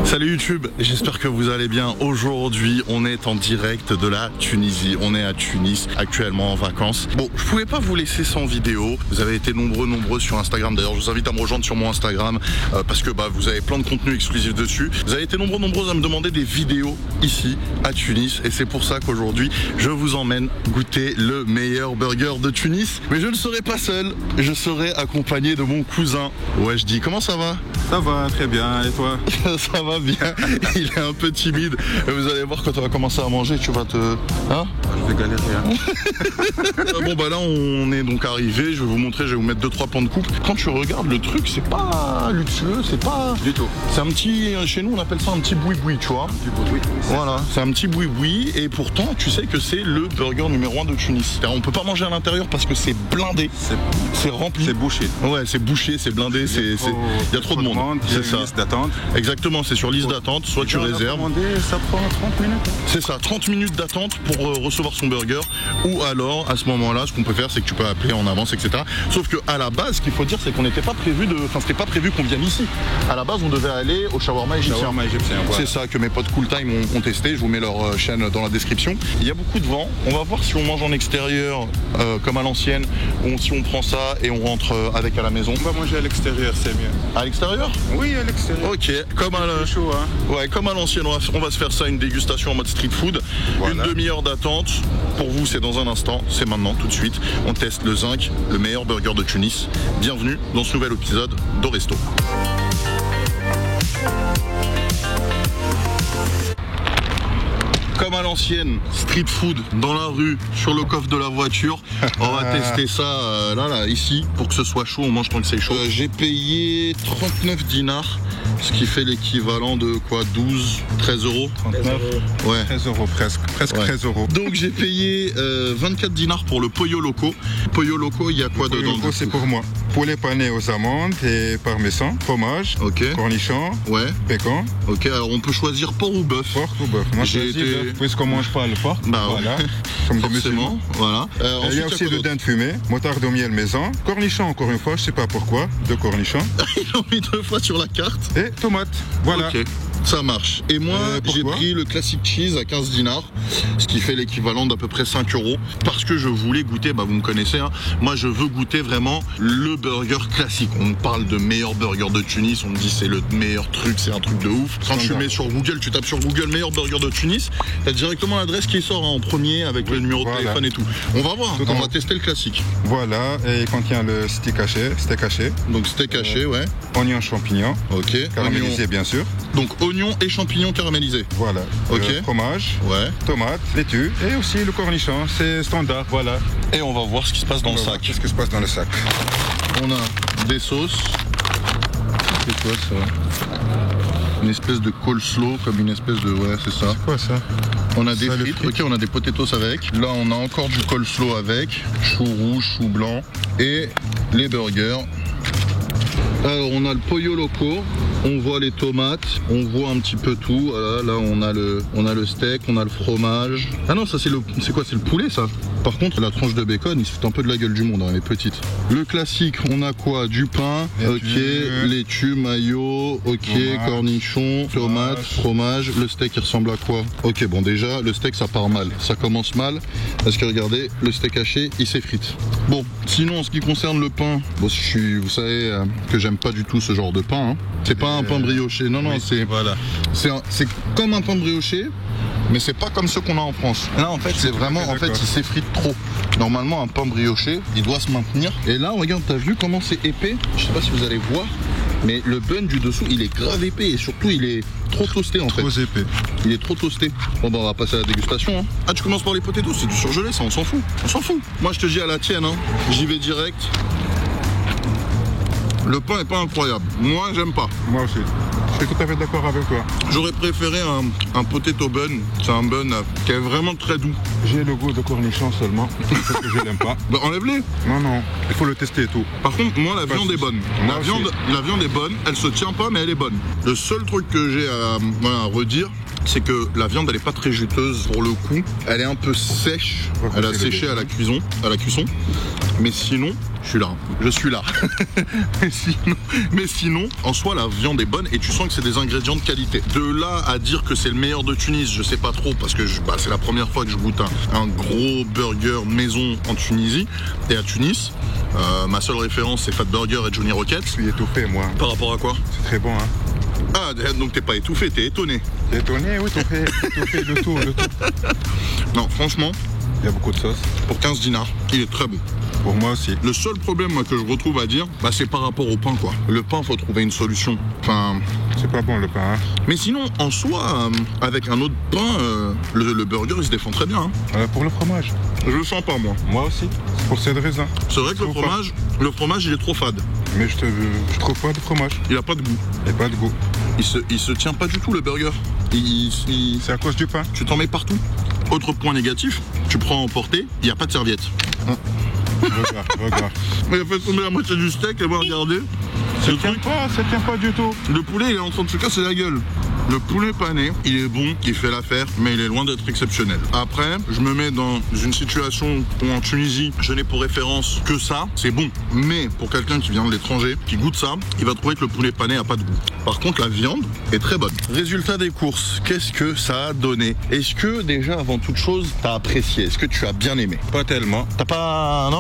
Salut YouTube, j'espère que vous allez bien. Aujourd'hui, on est en direct de la Tunisie. On est à Tunis, actuellement en vacances. Bon, je pouvais pas vous laisser sans vidéo. Vous avez été nombreux sur Instagram. D'ailleurs, je vous invite à me rejoindre sur mon Instagram parce que vous avez plein de contenu exclusif dessus. Vous avez été nombreux à me demander des vidéos ici à Tunis. Et c'est pour ça qu'aujourd'hui, je vous emmène goûter le meilleur burger de Tunis. Mais je ne serai pas seul. Je serai accompagné de mon cousin. Ouais, je dis, comment ça va? Ça va, très bien. Et toi? Ça va bien. Il est un peu timide. Vous allez voir quand on va commencer à manger, tu vas te... Hein? Je vais galérer. Hein. Bon là on est donc arrivé. Je vais vous montrer, je vais vous mettre 2-3 plans de coupe. Quand tu regardes le truc, c'est pas luxueux, c'est pas... Du tout. C'est un petit... Chez nous on appelle ça un petit boui-boui, tu vois. Du boui-boui. Voilà, c'est un petit boui-boui. Et pourtant, tu sais que c'est le burger numéro 1 de Tunis. On peut pas manger à l'intérieur parce que c'est blindé. C'est rempli. C'est bouché. Ouais, c'est bouché, c'est blindé. Il y a trop de monde. C'est ça. Liste d'attente. Exactement, c'est sur liste d'attente. Soit tu réserves. Ça prend 30 minutes. C'est ça, 30 minutes d'attente pour recevoir son burger. Ou alors, à ce moment-là, ce qu'on peut faire, c'est que tu peux appeler en avance, etc. Sauf que à la base, ce qu'il faut dire, c'est qu'on n'était pas prévu c'était pas prévu qu'on vienne ici. À la base, on devait aller au shawarma égyptien. Voilà. C'est ça que mes potes Cool Time ont testé. Je vous mets leur chaîne dans la description. Il y a beaucoup de vent. On va voir si on mange en extérieur comme à l'ancienne, ou si on prend ça et on rentre avec à la maison. On va manger à l'extérieur, c'est mieux. À l'extérieur? Oui, à l'extérieur. Ok, comme chaud, hein. Ouais, comme à l'ancienne, on va se faire ça, une dégustation en mode street food. Voilà. Une demi-heure d'attente. Pour vous, c'est dans un instant, c'est maintenant, tout de suite. On teste le Zinc, le meilleur burger de Tunis. Bienvenue dans ce nouvel épisode d'Oresto. Comme à l'ancienne, street food dans la rue, sur le coffre de la voiture. On va tester ça là, ici, pour que ce soit chaud. On mange tant que c'est chaud. J'ai payé 39 dinars, ce qui fait l'équivalent de quoi, 12, 13 euros? 39. Ouais. 13 euros presque ouais. 13 euros. Donc j'ai payé 24 dinars pour le pollo loco. Pollo loco, il y a quoi dedans? Loco, c'est pour moi. Poulet pané aux amandes et parmesan, fromage, cornichons, bacon. Ok, alors on peut choisir porc ou bœuf? Porc ou bœuf. Moi j'ai été... Puisqu'on mange pas le porc, voilà. Comme forcément, voilà. Il y a aussi de dinde fumée, moutarde au miel maison, cornichons encore une fois, je sais pas pourquoi, 2 cornichons. Ils l'ont mis 2 fois sur la carte. Et tomates, voilà. Ok. Ça marche. Et moi, j'ai pris le classic cheese à 15 dinars, ce qui fait l'équivalent d'à peu près 5 euros. Parce que je voulais goûter, vous me connaissez, hein, moi je veux goûter vraiment le burger classique. On me parle de meilleur burger de Tunis, on me dit c'est le meilleur truc, c'est un truc de ouf. Quand tu mets sur Google, tu tapes sur Google meilleur burger de Tunis, t'as directement l'adresse qui sort en premier avec le numéro de téléphone et tout. On va voir, on va tester le classique. Voilà, et il contient le steak haché. Donc steak haché, ouais. Oignons, champignons. Ok. Caramélisé, bien sûr. Donc oignons et champignons caramélisés. Voilà. Ok. Fromage, tomates, laitue et aussi le cornichon. C'est standard, voilà. Et on va voir ce qui se passe dans le sac. Qu'est-ce qui se passe dans le sac? On a des sauces. C'est quoi ça? Une espèce de coleslaw, comme une espèce de... Ouais, c'est ça. C'est quoi ça? On a des frites. Ok, on a des potatoes avec. Là, on a encore du coleslaw avec. Chou rouge, chou blanc. Et les burgers. Alors on a le pollo loco, on voit les tomates, on voit un petit peu tout. Voilà, là on a le steak, on a le fromage. Ah non, ça c'est quoi? C'est le poulet ça. Par contre la tranche de bacon, il se fait un peu de la gueule du monde, hein, elle est petite. Le classique, on a quoi? Du pain, laitue, mayo, cornichons, tomates, fromage. Le steak il ressemble à quoi? Ok, bon déjà le steak ça part mal, ça commence mal parce que regardez, le steak haché il s'effrite. Bon, sinon en ce qui concerne le pain, bon, vous savez que j'aime pas du tout ce genre de pain. Hein. C'est pas un pain brioché, non, c'est comme un pain brioché, mais c'est pas comme ceux qu'on a en France. Là en fait c'est vraiment, il s'effrite trop. Normalement un pain brioché, il doit se maintenir. Et là regarde, t'as vu comment c'est épais? Je sais pas si vous allez voir, mais le bun du dessous il est grave épais et surtout il est trop toasté en fait. Trop épais. Il est trop toasté. Bon on va passer à la dégustation. Hein. Ah tu commences par les potatoes, c'est du surgelé ça, on s'en fout. On s'en fout. Moi je te dis à la tienne, hein. J'y vais direct. Le pain est pas incroyable. Moi, j'aime pas. Moi aussi. Je suis tout à fait d'accord avec toi. J'aurais préféré un potato bun. C'est un bun qui est vraiment très doux. J'ai le goût de cornichon seulement. C'est ce que je n'aime pas. Enlève-les. Non. Il faut le tester et tout. Par contre, moi, la viande est bonne. La viande est bonne. Elle se tient pas, mais elle est bonne. Le seul truc que j'ai à redire, c'est que la viande elle est pas très juteuse pour le coup. Elle est un peu sèche. Elle a séché à la cuisson. Mais sinon, je suis là. mais sinon, en soi, la viande est bonne et tu sens que c'est des ingrédients de qualité. De là à dire que c'est le meilleur de Tunis, je sais pas trop parce que c'est la première fois que je goûte un gros burger maison en Tunisie et à Tunis. Ma seule référence, c'est Fat Burger et Johnny Rockets. Je suis étouffé, moi. Par rapport à quoi? C'est très bon, hein. Ah, donc t'es pas étouffé, t'es étonné. T'es étonné, oui, étouffé, le tout. Non, franchement, il y a beaucoup de sauce. Pour 15 dinars, il est très bon. Pour moi aussi. Le seul problème que je retrouve à dire, c'est par rapport au pain, quoi. Le pain, faut trouver une solution. Enfin... C'est pas bon le pain, hein. Mais sinon, en soi, avec un autre pain, le burger, il se défend très bien. Hein. Pour le fromage. Je le sens pas, moi. Moi aussi. C'est pour cette raison. C'est vrai que le fromage, il est trop fade. Mais je trouve pas de fromage. Il a pas de goût. Il a pas de goût. Il se tient pas du tout, le burger. C'est à cause du pain. Tu t'en mets partout. Autre point négatif, tu prends à emporter, il n'y a pas de serviette. Regarde. Il a fait tomber la moitié du steak et va regarder. Ça tient pas du tout. Le poulet, il est en train de se casser la gueule. Le poulet pané, il est bon, il fait l'affaire, mais il est loin d'être exceptionnel. Après, je me mets dans une situation où en Tunisie, je n'ai pour référence que ça, c'est bon. Mais pour quelqu'un qui vient de l'étranger, qui goûte ça, il va trouver que le poulet pané n'a pas de goût. Par contre, la viande est très bonne. Résultat des courses, qu'est-ce que ça a donné? Est-ce que déjà, avant toute chose, t'as apprécié? Est-ce que tu as bien aimé? Pas tellement. T'as pas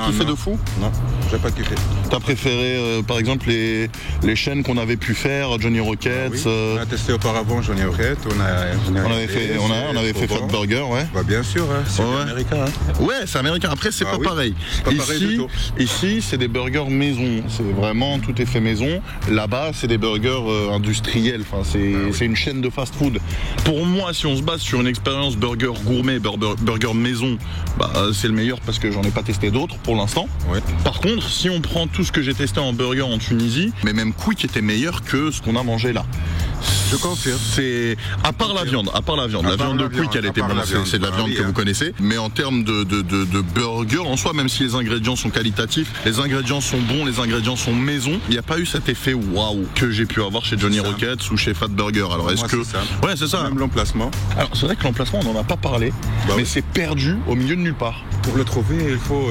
kiffé de fou? Non, j'ai pas kiffé. T'as préféré, par exemple, les chaînes qu'on avait pu faire, Johnny Rockets? Oui. On a testé auparavant Johnny Rockets, on avait fait Fat Burger, ouais. Bah bien sûr, hein, c'est américain. Hein. Ouais, c'est américain. Après, c'est pas pareil. Ici, c'est des burgers maison. C'est vraiment tout est fait maison. Là-bas, c'est des burgers industriels. Enfin, c'est une chaîne de fast-food. Pour moi, si on se base sur une expérience burger gourmet, burger maison, c'est le meilleur parce que j'en ai pas testé d'autres pour l'instant. Ouais. Par contre, si on prend tout ce que j'ai testé en burger en Tunisie, mais même Quick était meilleur que ce qu'on a mangé là. Je confirme. C'est à part la viande. La viande de Quick, elle était bonne. C'est de la viande que vous connaissez. Mais en termes de burger, en soi, même si les ingrédients sont qualitatifs, les ingrédients sont bons, les ingrédients sont maison, il n'y a pas eu cet effet waouh que j'ai pu avoir chez Johnny Rockets ou chez Fat Burger. Alors est-ce que ouais, c'est ça. Même l'emplacement. Alors c'est vrai que l'emplacement, on n'en a pas parlé, mais c'est perdu au milieu de nulle part. Pour le trouver, il faut.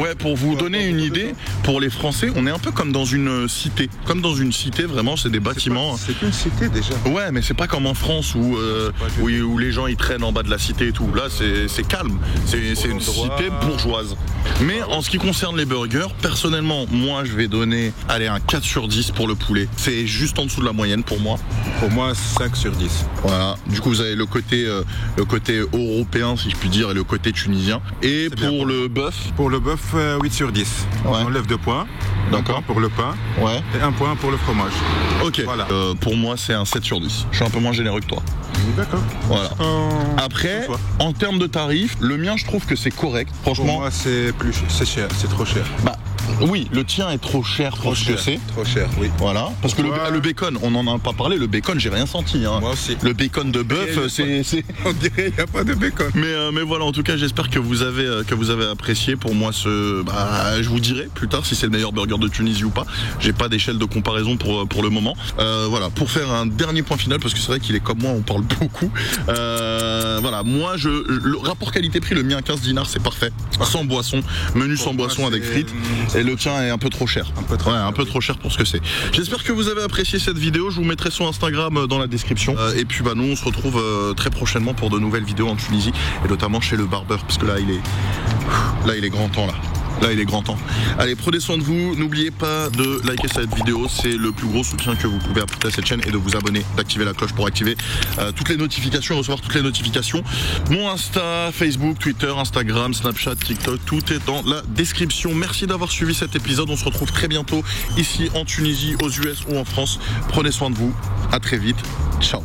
Ouais, pour vous donner une idée, pour les Français, on est un peu comme dans une cité. Comme dans une cité, vraiment, c'est des bâtiments. C'est une cité déjà. Ouais, mais c'est pas comme en France où les gens ils traînent en bas de la cité et tout. Là, c'est calme. C'est une cité bourgeoise. Mais en ce qui concerne les burgers, personnellement, moi, je vais donner un 4 sur 10 pour le poulet. C'est juste en dessous de la moyenne pour moi. Pour moi, 5 sur 10. Voilà. Du coup, vous avez le côté européen, si je puis dire, et le côté tunisien. Et pour le bœuf? Pour le bœuf, 8 sur 10. Ouais. On enlève 2 points. D'accord. Pour le pain. Ouais. Et 1 point pour le fromage. Ok. Voilà. Pour moi, c'est un 7 sur 10. Je suis un peu moins généreux que toi. D'accord. Voilà. Après, en termes de tarifs, le mien, je trouve que c'est correct. Franchement. Pour moi, c'est cher. C'est trop cher. Oui, le tien est trop cher pour ce que c'est. Trop cher, oui. Voilà. Parce que le bacon, on n'en a pas parlé, le bacon, j'ai rien senti. Hein. Moi aussi. Le bacon de bœuf, c'est. On dirait qu'il n'y a pas de bacon. Mais voilà, en tout cas, j'espère que vous avez apprécié. Pour moi, je vous dirai plus tard si c'est le meilleur burger de Tunisie ou pas. J'ai pas d'échelle de comparaison pour le moment. Voilà, pour faire un dernier point final, parce que c'est vrai qu'il est comme moi, on parle beaucoup. Voilà, moi, le rapport qualité-prix, le mien 15 dinars, c'est parfait. Sans boisson, menu sans boisson avec frites. Et le tien est un peu trop cher. Un peu trop cher pour ce que c'est. J'espère que vous avez apprécié cette vidéo. Je vous mettrai son Instagram dans la description. Et puis nous on se retrouve très prochainement pour de nouvelles vidéos en Tunisie. Et notamment chez le barbeur. Parce que là il est grand temps là. Là, il est grand temps. Allez, prenez soin de vous. N'oubliez pas de liker cette vidéo. C'est le plus gros soutien que vous pouvez apporter à cette chaîne et de vous abonner, d'activer la cloche pour activer toutes les notifications, recevoir toutes les notifications. Mon Insta, Facebook, Twitter, Instagram, Snapchat, TikTok, tout est dans la description. Merci d'avoir suivi cet épisode. On se retrouve très bientôt ici en Tunisie, aux US ou en France. Prenez soin de vous. À très vite. Ciao.